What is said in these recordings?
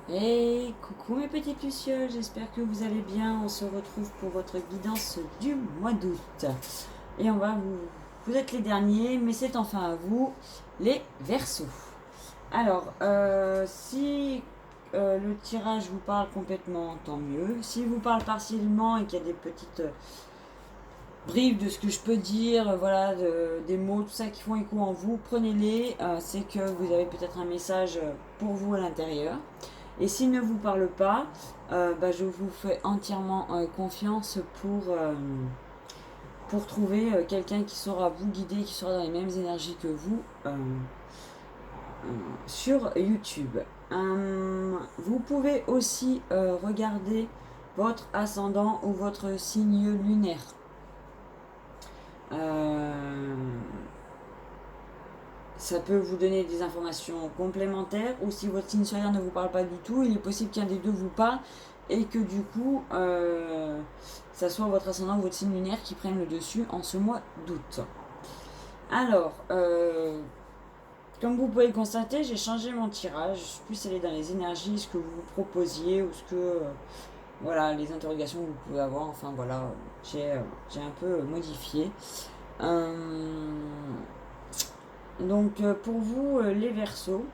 Hey, coucou mes petits lucioles, j'espère que vous allez bien. On se retrouve pour votre guidance du mois d'août. Et vous êtes les derniers, mais c'est enfin à vous, les Verseaux. Alors, si le tirage vous parle complètement, tant mieux. S'il vous parle partiellement et qu'il y a des petites briefs de ce que je peux dire, voilà, des mots, tout ça qui font écho en vous, prenez-les. C'est que vous avez peut-être un message pour vous à l'intérieur. Et s'il ne vous parle pas, je vous fais entièrement confiance pour trouver quelqu'un qui saura vous guider, qui sera dans les mêmes énergies que vous sur YouTube. Vous pouvez aussi regarder votre ascendant ou votre signe lunaire. Euh, Ça peut vous donner des informations complémentaires, ou si votre signe solaire ne vous parle pas du tout, il est possible qu'un des deux vous parle et que du coup, ça soit votre ascendant ou votre signe lunaire qui prenne le dessus en ce mois d'août. Alors, comme vous pouvez le constater, j'ai changé mon tirage. Je suis plus allée dans les énergies, ce que vous proposiez ou ce que. Voilà, les interrogations que vous pouvez avoir. Enfin voilà, j'ai un peu modifié. Euh, pour vous, les Verseaux,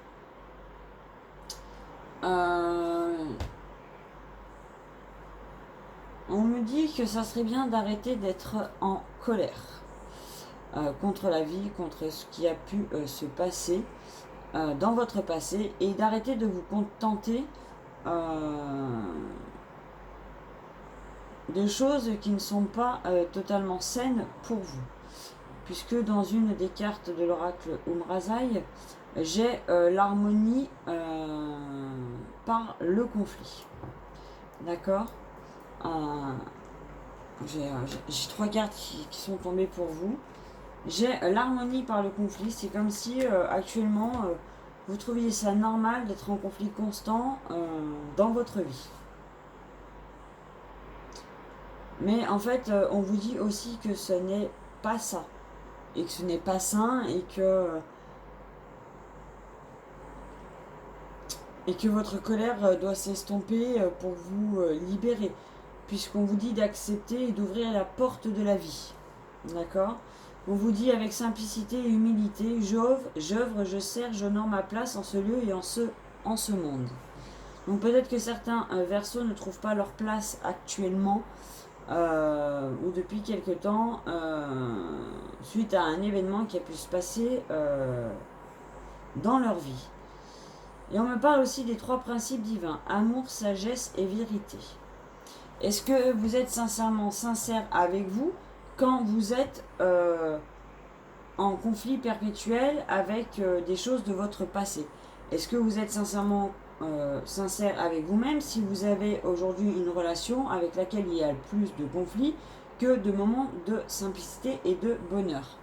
euh, on me dit que ça serait bien d'arrêter d'être en colère contre la vie, contre ce qui a pu se passer dans votre passé et d'arrêter de vous contenter de choses qui ne sont pas totalement saines pour vous. Puisque dans une des cartes de l'oracle Umrazai, j'ai l'harmonie par le conflit. D'accord. euh, j'ai trois cartes qui sont tombées pour vous. J'ai l'harmonie par le conflit. C'est comme si actuellement vous trouviez ça normal d'être en conflit constant dans votre vie. Mais en fait, on vous dit aussi que ce n'est pas ça. Et que ce n'est pas sain et que votre colère doit s'estomper pour vous libérer. Puisqu'on vous dit d'accepter et d'ouvrir la porte de la vie. D'accord. On vous dit avec simplicité et humilité, j'œuvre, je sers, j'honore ma place en ce lieu et en ce monde. Donc peut-être que certains Verseaux ne trouvent pas leur place actuellement ou depuis quelque temps suite à un événement qui a pu se passer dans leur vie. Et on me parle aussi des trois principes divins, amour, sagesse et vérité. Est-ce que vous êtes sincèrement sincère avec vous quand vous êtes en conflit perpétuel avec des choses de votre passé? Est-ce que vous êtes sincèrement sincère avec vous-même si vous avez aujourd'hui une relation avec laquelle il y a plus de conflits que de moments de simplicité et de bonheur?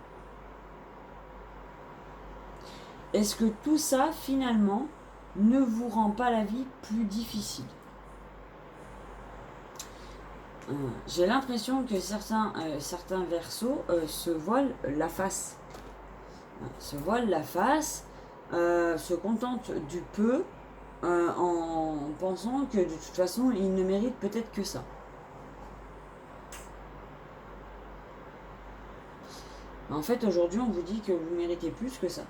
Est-ce que tout ça, finalement, ne vous rend pas la vie plus difficile? J'ai l'impression que certains Verseaux se voilent la face. Se voilent la face, se contentent du peu en pensant que de toute façon ils ne méritent peut-être que ça. En fait, aujourd'hui, on vous dit que vous méritez plus que ça.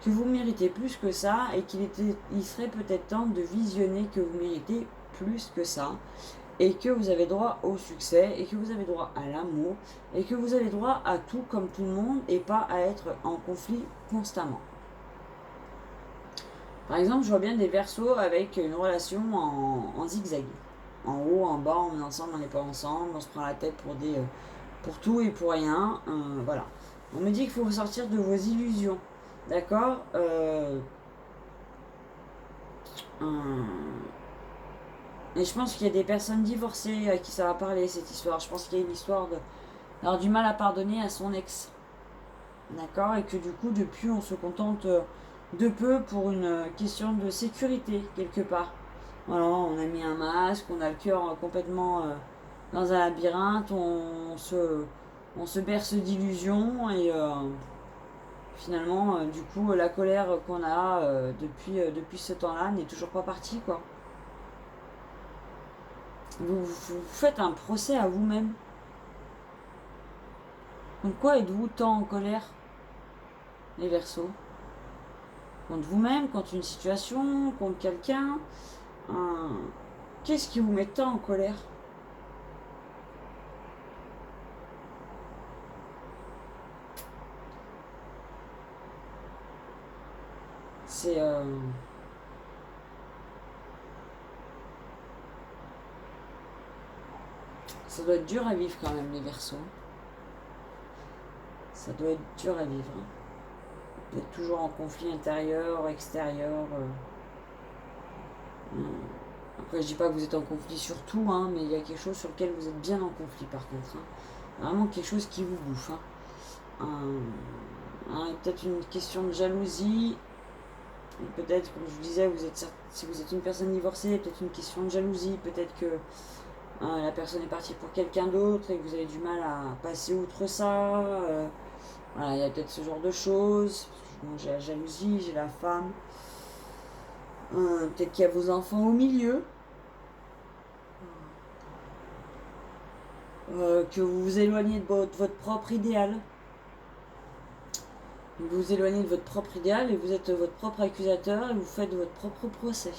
Que vous méritez plus que ça et il serait peut-être temps de visionner que vous méritez plus que ça et que vous avez droit au succès et que vous avez droit à l'amour et que vous avez droit à tout comme tout le monde et pas à être en conflit constamment. Par exemple, je vois bien des Verseaux avec une relation en zigzag. En haut, en bas, on est ensemble, on n'est pas ensemble, on se prend la tête pour tout et pour rien. Voilà. On me dit qu'il faut sortir de vos illusions. D'accord. Et je pense qu'il y a des personnes divorcées à qui ça va parler cette histoire. Je pense qu'il y a une histoire d'avoir du mal à pardonner à son ex. D'accord. Et que du coup, depuis, on se contente de peu pour une question de sécurité, quelque part. Voilà, on a mis un masque, on a le cœur complètement dans un labyrinthe, on se berce d'illusions et Finalement, du coup, la colère qu'on a depuis ce temps-là n'est toujours pas partie, quoi. Vous faites un procès à vous-même. Donc quoi êtes-vous tant en colère, les Verseaux? Contre vous-même, contre une situation, contre quelqu'un? Qu'est-ce qui vous met tant en colère? C'est... Ça doit être dur à vivre quand même, les Verseaux. Ça doit être dur à vivre. Hein. Vous êtes toujours en conflit intérieur, extérieur. Après, je dis pas que vous êtes en conflit sur tout, hein, mais il y a quelque chose sur lequel vous êtes bien en conflit par contre. Hein. Vraiment quelque chose qui vous bouffe. Hein. Peut-être une question de jalousie. Peut-être, comme je vous disais, si vous êtes une personne divorcée, peut-être une question de jalousie. Peut-être que la personne est partie pour quelqu'un d'autre et que vous avez du mal à passer outre ça. Voilà, il y a peut-être ce genre de choses. Bon, j'ai la jalousie, j'ai la femme. Peut-être qu'il y a vos enfants au milieu. Que vous vous éloignez de votre propre idéal. Vous vous éloignez de votre propre idéal et vous êtes votre propre accusateur et vous faites votre propre procès.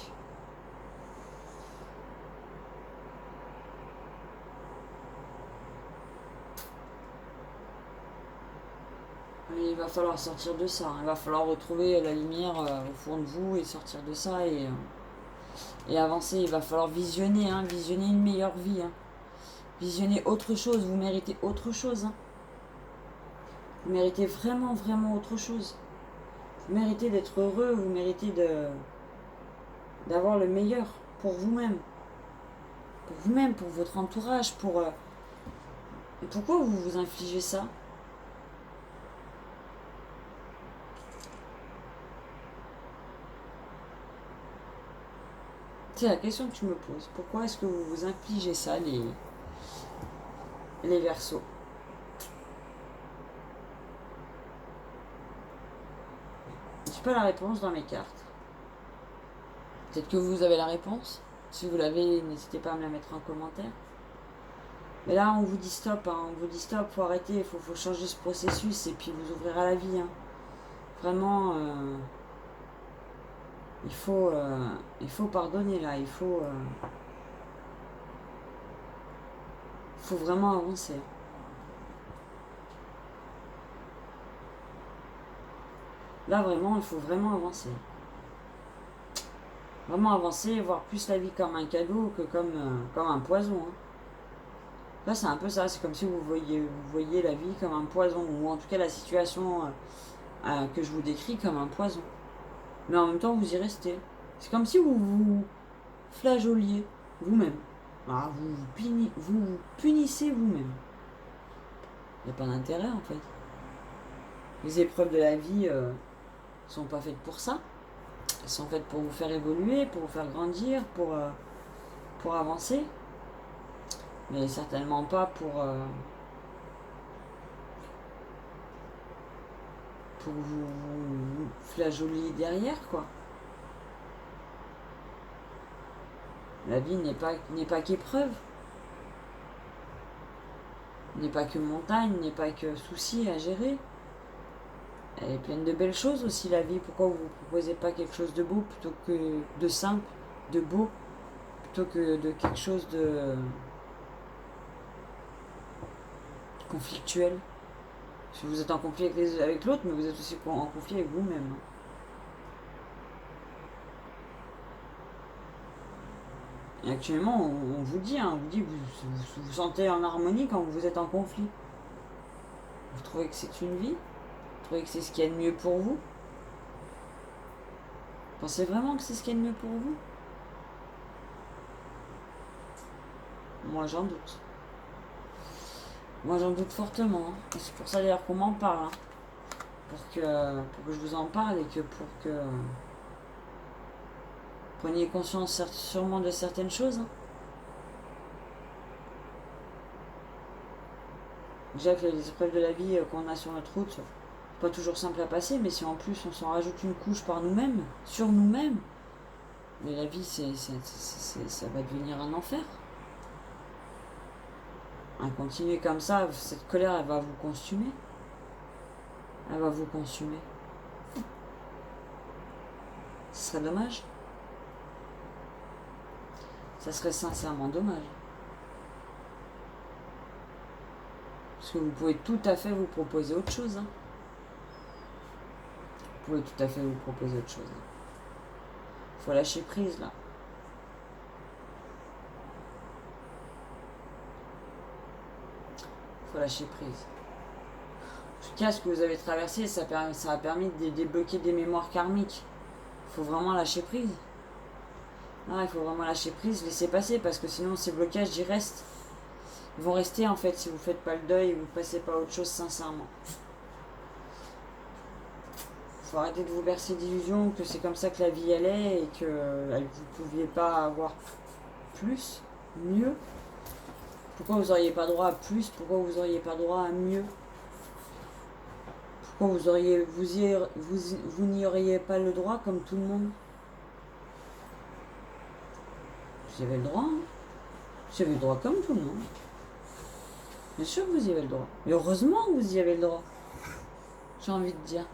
Il va falloir sortir de ça. Il va falloir retrouver la lumière au fond de vous et sortir de ça et avancer. Il va falloir visionner, hein, visionner une meilleure vie. Hein. Visionner autre chose. Vous méritez autre chose. Hein. Vous méritez vraiment, vraiment autre chose. Vous méritez d'être heureux. Vous méritez d'avoir le meilleur pour vous-même. Pour vous-même, pour votre entourage, pour... Pourquoi vous vous infligez ça? C'est la question que tu me poses. Pourquoi est-ce que vous vous infligez ça, les Verseaux? J'ai pas la réponse dans mes cartes. Peut-être que vous avez la réponse. Si vous l'avez, n'hésitez pas à me la mettre en commentaire. Mais là, on vous dit stop. Hein. On vous dit stop, faut arrêter, il faut changer ce processus et puis vous ouvrir à la vie. Hein. Vraiment, il faut pardonner là. Il faut vraiment avancer. Là, vraiment, il faut vraiment avancer. Vraiment avancer et voir plus la vie comme un cadeau que comme un poison. Hein. Là, c'est un peu ça. C'est comme si vous voyiez la vie comme un poison. Ou en tout cas, la situation que je vous décris comme un poison. Mais en même temps, vous y restez. C'est comme si vous vous flageoliez vous-même. Ah, vous punissez vous-même. Il n'y a pas d'intérêt en fait. Les épreuves de la vie sont pas faites pour ça. Elles sont faites pour vous faire évoluer, pour vous faire grandir, pour avancer. Mais certainement pas pour vous flageoler derrière, quoi. La vie n'est pas qu'épreuve. N'est pas que montagne, n'est pas que soucis à gérer. Elle est pleine de belles choses aussi, la vie. Pourquoi vous ne proposez pas quelque chose de beau plutôt que de simple, de beau, plutôt que de quelque chose de conflictuel? Si vous êtes en conflit avec l'autre, mais vous êtes aussi en conflit avec vous-même. Et actuellement, on vous dit, hein, vous vous sentez en harmonie quand vous êtes en conflit. Vous trouvez que c'est une vie? Vous trouvez que c'est ce qu'il y a de mieux pour vous? Pensez vraiment que c'est ce qu'il y a de mieux pour vous? Moi, j'en doute. Moi, j'en doute fortement. Hein. C'est pour ça d'ailleurs qu'on m'en parle. Hein. Pour que je vous en parle et que pour que preniez conscience sûrement de certaines choses. Hein. Déjà que les épreuves de la vie qu'on a sur notre route, Pas toujours simple à passer, mais si en plus on s'en rajoute une couche par nous-mêmes, sur nous-mêmes, mais la vie, ça va devenir un enfer. Continuer comme ça, cette colère, elle va vous consumer. Elle va vous consumer. Ce serait dommage. Ça serait sincèrement dommage. Parce que vous pouvez tout à fait vous proposer autre chose. Hein. Vous pouvez tout à fait vous proposer autre chose. Faut lâcher prise là. Faut lâcher prise. En tout cas, ce que vous avez traversé, ça a permis de débloquer des mémoires karmiques. Il faut vraiment lâcher prise. Ah, il faut vraiment lâcher prise, laisser passer, parce que sinon ces blocages, ils restent. Ils vont rester en fait si vous ne faites pas le deuil et vous ne passez pas à autre chose sincèrement. Il faut arrêter de vous bercer d'illusions que c'est comme ça que la vie elle est et que vous ne pouviez pas avoir plus, mieux. Pourquoi vous n'auriez pas droit à plus? Pourquoi vous n'auriez pas droit à mieux? Pourquoi vous n'y auriez pas le droit comme tout le monde? Vous y avez le droit, hein. Vous avez le droit comme tout le monde. Bien sûr que vous y avez le droit. Et heureusement que vous y avez le droit. J'ai envie de dire.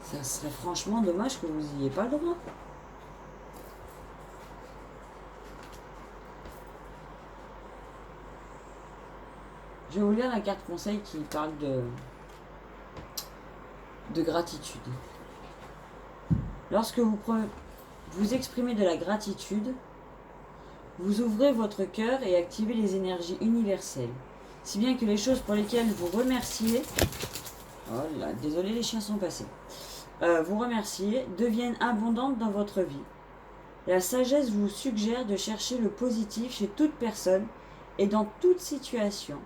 Ça serait franchement dommage que vous n'y ayez pas le droit. Je vais vous lire la carte conseil qui parle de gratitude. Lorsque vous exprimez de la gratitude, vous ouvrez votre cœur et activez les énergies universelles, si bien que les choses pour lesquelles vous remerciez, oh là, désolé les chiens sont passés, vous remerciez, deviennent abondantes dans votre vie. La sagesse vous suggère de chercher le positif chez toute personne et dans toute situation,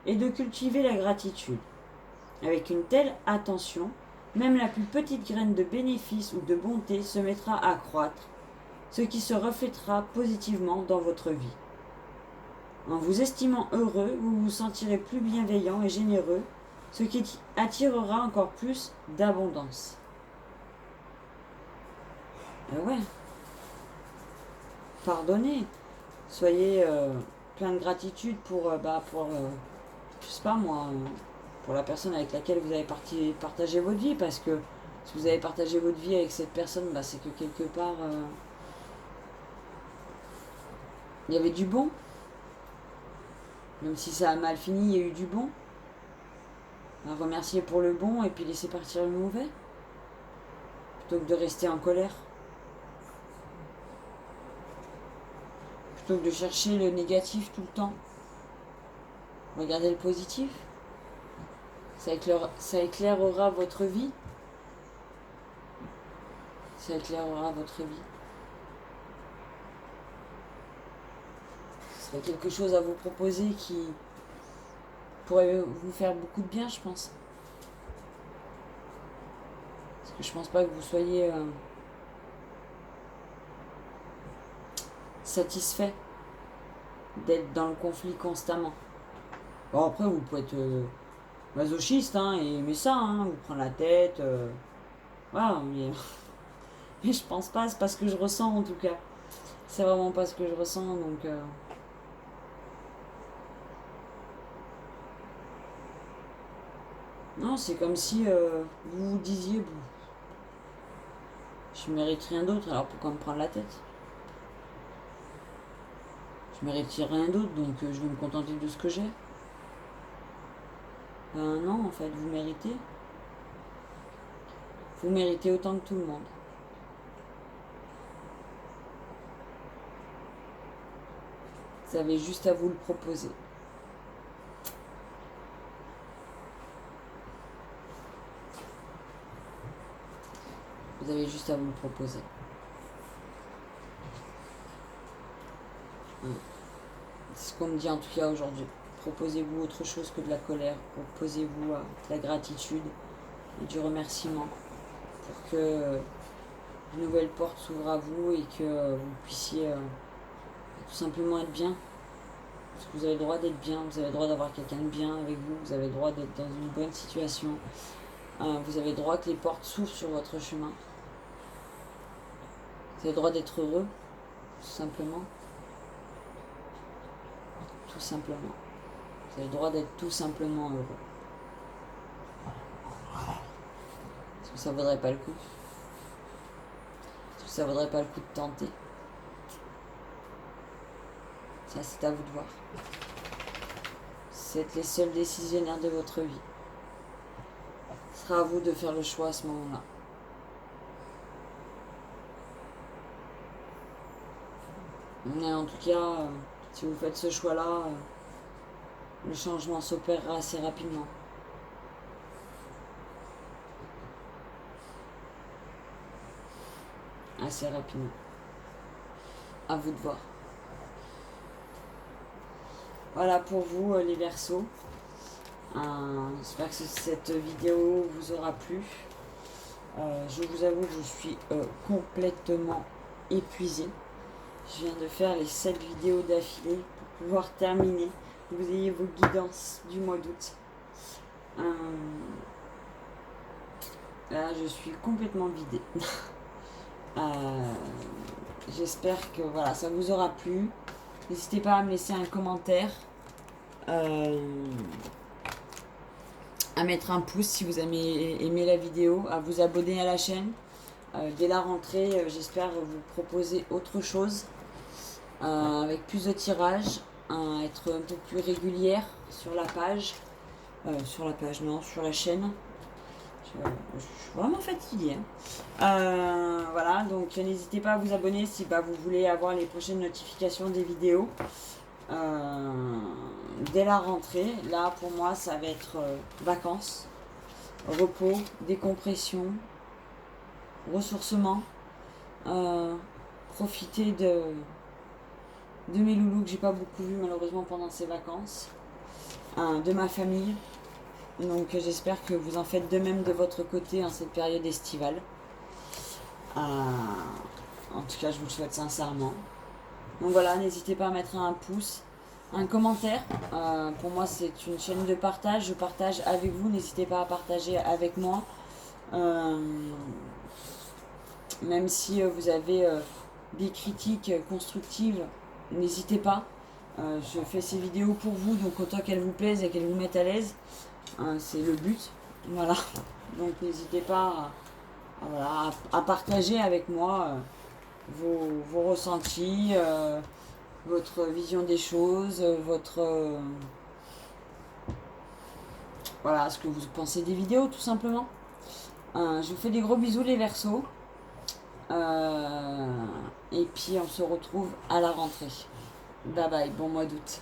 et de cultiver la gratitude. Avec une telle attention, même la plus petite graine de bénéfice ou de bonté se mettra à croître, ce qui se reflètera positivement dans votre vie. En vous estimant heureux, vous vous sentirez plus bienveillant et généreux, ce qui attirera encore plus d'abondance. Ouais. Pardonnez. Soyez plein de gratitude pour je sais pas moi, pour la personne avec laquelle vous avez partagé votre vie, parce que si vous avez partagé votre vie avec cette personne, c'est que quelque part il y avait du bon. Même si ça a mal fini, il y a eu du bon. Remercier pour le bon et puis laisser partir le mauvais, plutôt que de rester en colère. Plutôt que de chercher le négatif tout le temps. Regardez le positif. Ça éclairera votre vie. Ça éclairera votre vie. Ce serait quelque chose à vous proposer qui pourrait vous faire beaucoup de bien, je pense. Parce que je pense pas que vous soyez satisfait d'être dans le conflit constamment. Bon, après, vous pouvez être masochiste et aimer ça, vous prendre la tête. Voilà, mais je pense pas, c'est pas ce que je ressens en tout cas. C'est vraiment pas ce que je ressens, donc. Non, c'est comme si vous vous disiez, bon, je mérite rien d'autre, alors pourquoi me prendre la tête? Je mérite rien d'autre, donc je vais me contenter de ce que j'ai. Non, en fait, vous méritez. Vous méritez autant que tout le monde. Vous avez juste à vous le proposer. Vous avez juste à vous le proposer. C'est ce qu'on me dit en tout cas aujourd'hui. Proposez-vous autre chose que de la colère. Proposez-vous de la gratitude et du remerciement pour que de nouvelles portes s'ouvrent à vous et que vous puissiez tout simplement être bien. Parce que vous avez le droit d'être bien, vous avez le droit d'avoir quelqu'un de bien avec vous, vous avez le droit d'être dans une bonne situation. Vous avez le droit que les portes s'ouvrent sur votre chemin. Vous avez le droit d'être heureux, tout simplement. Tout simplement. Vous avez le droit d'être tout simplement heureux. Est-ce que ça vaudrait pas le coup? Est-ce que ça vaudrait pas le coup de tenter? Ça, c'est à vous de voir. Vous êtes les seuls décisionnaires de votre vie. Ce sera à vous de faire le choix à ce moment-là. Mais en tout cas, si vous faites ce choix-là, le changement s'opérera assez rapidement. Assez rapidement. À vous de voir. Voilà pour vous les Verseaux. J'espère que cette vidéo vous aura plu. Je vous avoue que je suis complètement épuisée. Je viens de faire les 7 vidéos d'affilée pour pouvoir terminer. Que vous ayez vos guidances du mois d'août. Là, je suis complètement vidée. J'espère que voilà, ça vous aura plu. N'hésitez pas à me laisser un commentaire. À mettre un pouce si vous avez aimé la vidéo, à vous abonner à la chaîne. Dès la rentrée, j'espère vous proposer autre chose, avec plus de tirages, être un peu plus régulière sur la page, sur la chaîne. Je suis vraiment fatiguée. Voilà, donc n'hésitez pas à vous abonner si vous voulez avoir les prochaines notifications des vidéos. Dès la rentrée, là pour moi ça va être vacances, repos, décompression, ressourcement, profiter de mes loulous que j'ai pas beaucoup vus malheureusement pendant ces vacances, de ma famille. Donc j'espère que vous en faites de même de votre côté en cette période estivale. En tout cas je vous le souhaite sincèrement. Donc voilà, n'hésitez pas à mettre un pouce, un commentaire. Pour moi, c'est une chaîne de partage. Je partage avec vous. N'hésitez pas à partager avec moi. Même si vous avez des critiques constructives, n'hésitez pas. Je fais ces vidéos pour vous, donc autant qu'elles vous plaisent et qu'elles vous mettent à l'aise. C'est le but. Voilà. Donc n'hésitez pas à partager avec moi vos ressentis, votre vision des choses, voilà, ce que vous pensez des vidéos tout simplement. Je vous fais des gros bisous les Verseaux. Et puis on se retrouve à la rentrée. Bye bye, bon mois d'août.